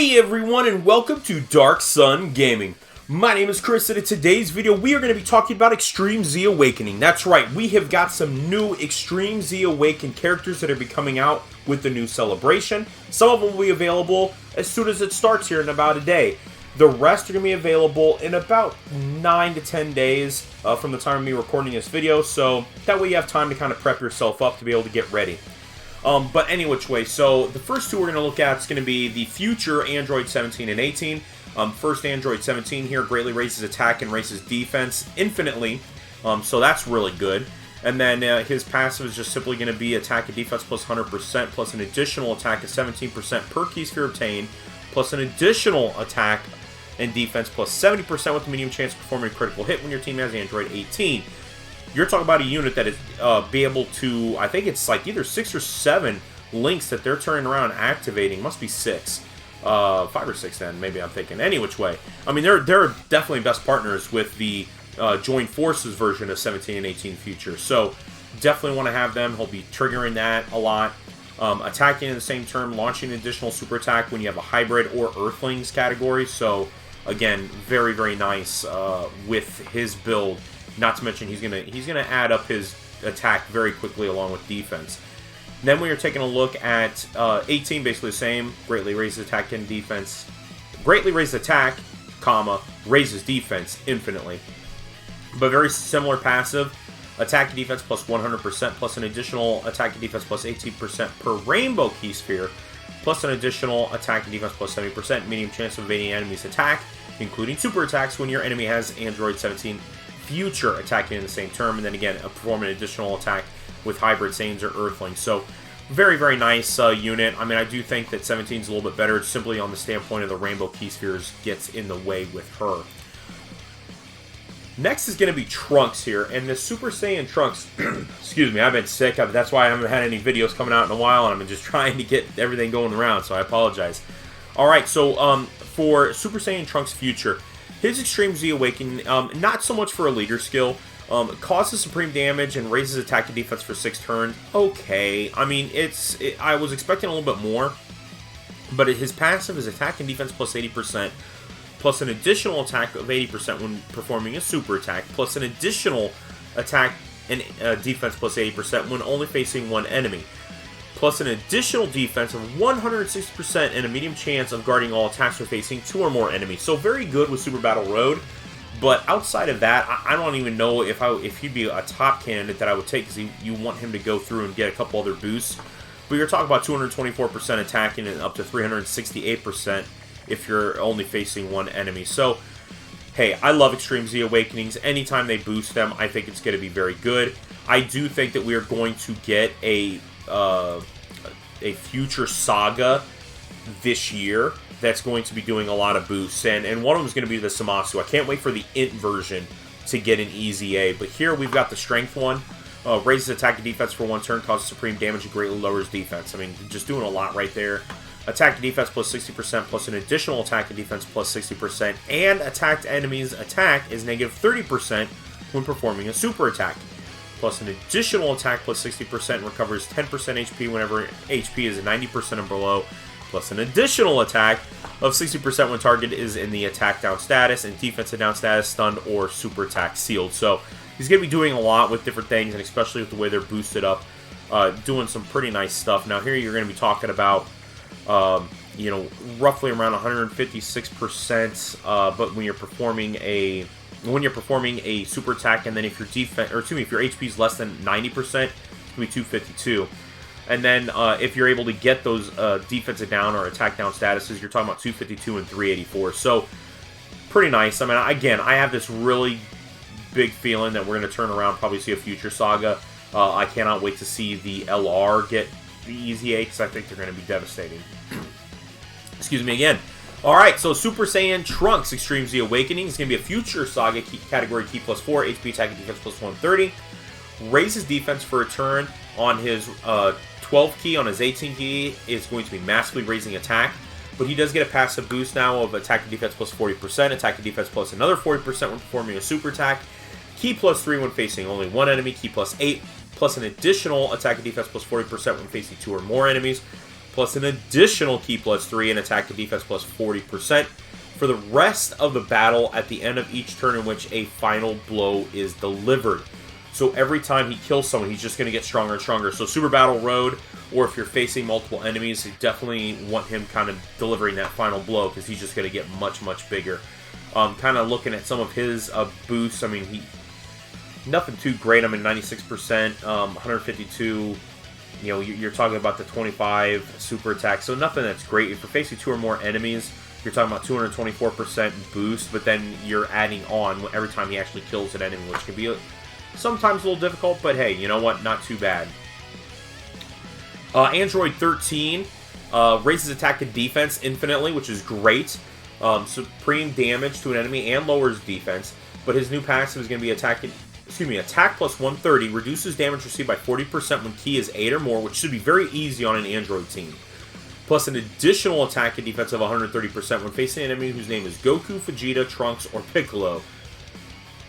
Hey everyone, and welcome to Darkson Gaming. My name is Chris, and in today's video we are going to be talking about Extreme Z Awakening. That's right, we have got some new Extreme Z Awakened characters that are be coming out with the new celebration. Some of them will be available as soon as it starts here in about a day. The rest are going to be available in about 9 to 10 days from the time of me recording this video, so that way you have time to kind of prep yourself up to be able to get ready. But any which way, so the first two we're going to look at is going to be the future Android 17 and 18. First Android 17 here greatly raises attack and raises defense infinitely, so that's really good. And then his passive is just simply going to be attack and defense plus 100%, plus an additional attack of 17% per key sphere obtained, plus an additional attack and defense plus 70% with a medium chance of performing a critical hit when your team has Android 18. You're talking about a unit that is be able to, I think it's like either 6 or 7 links that they're turning around and activating. Must be 6. 5 or 6 then, maybe I'm thinking. Any which way. I mean, they're definitely best partners with the Joint Forces version of 17 and 18 Future. So, definitely want to have them. He'll be triggering that a lot. Attacking in the same turn, launching an additional super attack when you have a hybrid or Earthlings category. So, again, very, very nice with his build. Not to mention he's gonna add up his attack very quickly along with defense. Then we are taking a look at 18, basically the same. Greatly raises attack and defense. Greatly raises attack, comma, raises defense infinitely. But very similar passive. Attack and defense plus 100%, plus an additional attack and defense plus 18% per rainbow key sphere, plus an additional attack and defense plus 70%, medium chance of evading enemy's attack, including super attacks when your enemy has Android 17 Future attacking in the same turn, and then again perform an additional attack with hybrid Saiyans or Earthlings. So very, very nice unit. I mean, I do think that 17 is a little bit better simply on the standpoint of the rainbow key spheres gets in the way with her. Next is going to be Trunks here, and the Super Saiyan Trunks, excuse me, I've been sick. That's why I haven't had any videos coming out in a while, and I'm just trying to get everything going around, so I apologize. Alright, so for Super Saiyan Trunks Future, his Extreme Z Awakening, not so much for a leader skill, causes supreme damage and raises attack and defense for 6 turns. Okay, I mean, I was expecting a little bit more, but his passive is attack and defense plus 80%, plus an additional attack of 80% when performing a super attack, plus an additional attack and defense plus 80% when only facing one enemy, plus an additional defense of 160% and a medium chance of guarding all attacks when facing 2 or more enemies. So very good with Super Battle Road, but outside of that, I don't even know if he'd be a top candidate that I would take, because you want him to go through and get a couple other boosts. But you're talking about 224% attacking and up to 368% if you're only facing one enemy. So, hey, I love Extreme Z Awakenings. Anytime they boost them, I think it's going to be very good. I do think that we are going to get a future saga this year that's going to be doing a lot of boosts, and one of them is going to be the Zamasu. I can't wait for the Int version to get an EZA, but here we've got the Strength one. Raises attack and defense for 1 turn, causes supreme damage, and greatly lowers defense. I mean, just doing a lot right there. Attack and defense plus 60%, plus an additional attack and defense plus 60%, and attacked enemies' attack is negative 30% when performing a super attack. Plus an additional attack plus 60% recovers 10% HP whenever HP is 90% or below, plus an additional attack of 60% when target is in the attack down status and defensive down status, stunned, or super attack sealed. So he's going to be doing a lot with different things, and especially with the way they're boosted up, doing some pretty nice stuff. Now here you're going to be talking about, you know, roughly around 156%, but when you're performing a super attack, and then if your defense, or excuse me, if your HP is less than 90%, it's going to be 252. And then if you're able to get those defensive down or attack down statuses, you're talking about 252 and 384. So pretty nice. I mean, again, I have this really big feeling that we're going to turn around, probably see a future saga. I cannot wait to see the LR get the EZA, because I think they're going to be devastating. Excuse me again. Alright, so Super Saiyan Trunks Extreme Z Awakening is going to be a future saga category key plus 4, HP attack and defense plus 130. Raises defense for a turn on his 12 key. On his 18 key, is going to be massively raising attack. But he does get a passive boost now of attack and defense plus 40%, attack and defense plus another 40% when performing a super attack. Key plus 3 when facing only one enemy, key plus 8, plus an additional attack and defense plus 40% when facing 2 or more enemies. plus an additional ki plus 3 and attack and defense plus 40% for the rest of the battle at the end of each turn in which a final blow is delivered. So every time he kills someone, he's just going to get stronger and stronger. So Super Battle Road, or if you're facing multiple enemies, you definitely want him kind of delivering that final blow because he's just going to get much, much bigger. Kind of looking at some of his boosts, I mean, nothing too great. I mean, 96%, 152. You know, you're talking about the 25 super attack, so nothing that's great. If you're facing 2 or more enemies, you're talking about 224% boost, but then you're adding on every time he actually kills an enemy, which can be sometimes a little difficult, but hey, you know what? Not too bad. Android 13 raises attack and defense infinitely, which is great. Supreme damage to an enemy and lowers defense, but his new passive is going to be attack plus 130, reduces damage received by 40% when ki is 8 or more, which should be very easy on an Android team. Plus an additional attack and defense of 130% when facing an enemy whose name is Goku, Vegeta, Trunks, or Piccolo.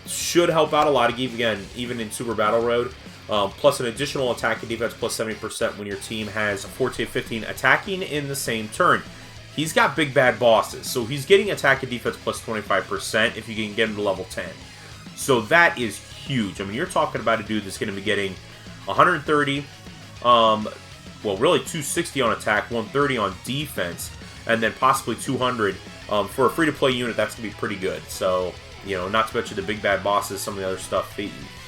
Should help out a lot, again, even in Super Battle Road. Plus an additional attack and defense plus 70% when your team has 14 15 attacking in the same turn. He's got big bad bosses, so he's getting attack and defense plus 25% if you can get him to level 10. So that is huge. I mean, you're talking about a dude that's going to be getting 130, well, really 260 on attack, 130 on defense, and then possibly 200. For a free-to-play unit, that's going to be pretty good. So, you know, not to mention the big bad bosses, some of the other stuff.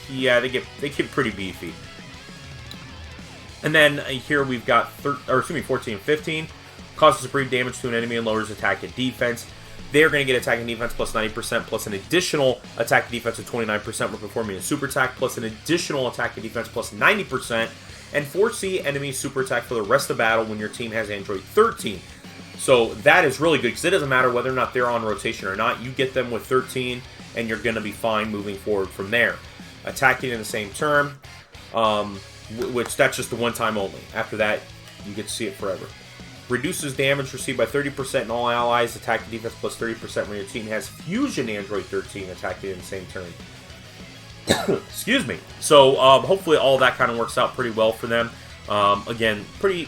Yeah, they get pretty beefy. And then here we've got 14 and 15. Causes supreme damage to an enemy and lowers attack and defense. They're going to get attack and defense plus 90%, plus an additional attack and defense of 29% when performing a super attack, plus an additional attack and defense plus 90%, and foresee enemy super attack for the rest of the battle when your team has Android 13. So that is really good because it doesn't matter whether or not they're on rotation or not. You get them with 13 and you're going to be fine moving forward from there. Attacking in the same turn, which that's just the one time only. After that, you get to see it forever. Reduces damage received by 30% in all allies. Attack and defense plus 30% when your team has Fusion Android 13 attacking in the same turn. Excuse me. So hopefully all that kind of works out pretty well for them. Again, pretty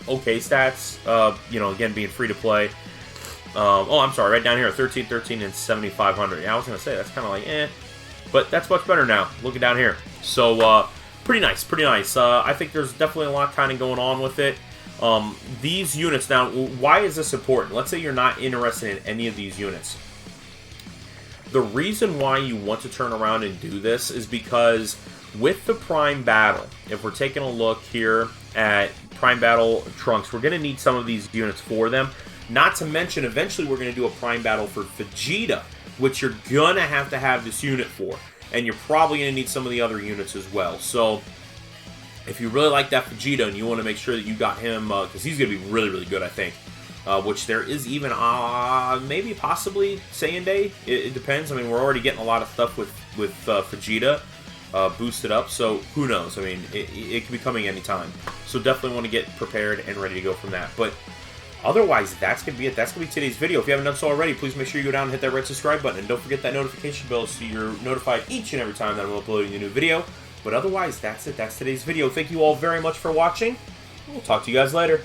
okay stats. You know, again being free to play. Oh, I'm sorry. Right down here, 13, 13, and 7,500. Yeah, I was gonna say that's kind of like but that's much better now. Looking down here, so pretty nice, pretty nice. I think there's definitely a lot kind of going on with it. These units, now, why is this important? Let's say you're not interested in any of these units. The reason why you want to turn around and do this is because with the Prime Battle, if we're taking a look here at Prime Battle Trunks, we're going to need some of these units for them. Not to mention, eventually we're going to do a Prime Battle for Vegeta, which you're going to have this unit for. And you're probably going to need some of the other units as well. So if you really like that Vegeta and you want to make sure that you got him, because he's going to be really, really good, I think. Which there is even, maybe possibly Saiyan Day. It depends. I mean, we're already getting a lot of stuff with Vegeta boosted up, so who knows? I mean, it could be coming anytime. So definitely want to get prepared and ready to go from that. But otherwise, that's going to be it. That's going to be today's video. If you haven't done so already, please make sure you go down and hit that red subscribe button. And don't forget that notification bell so you're notified each and every time that I'm uploading a new video. But otherwise, that's it. That's today's video. Thank you all very much for watching. We'll talk to you guys later.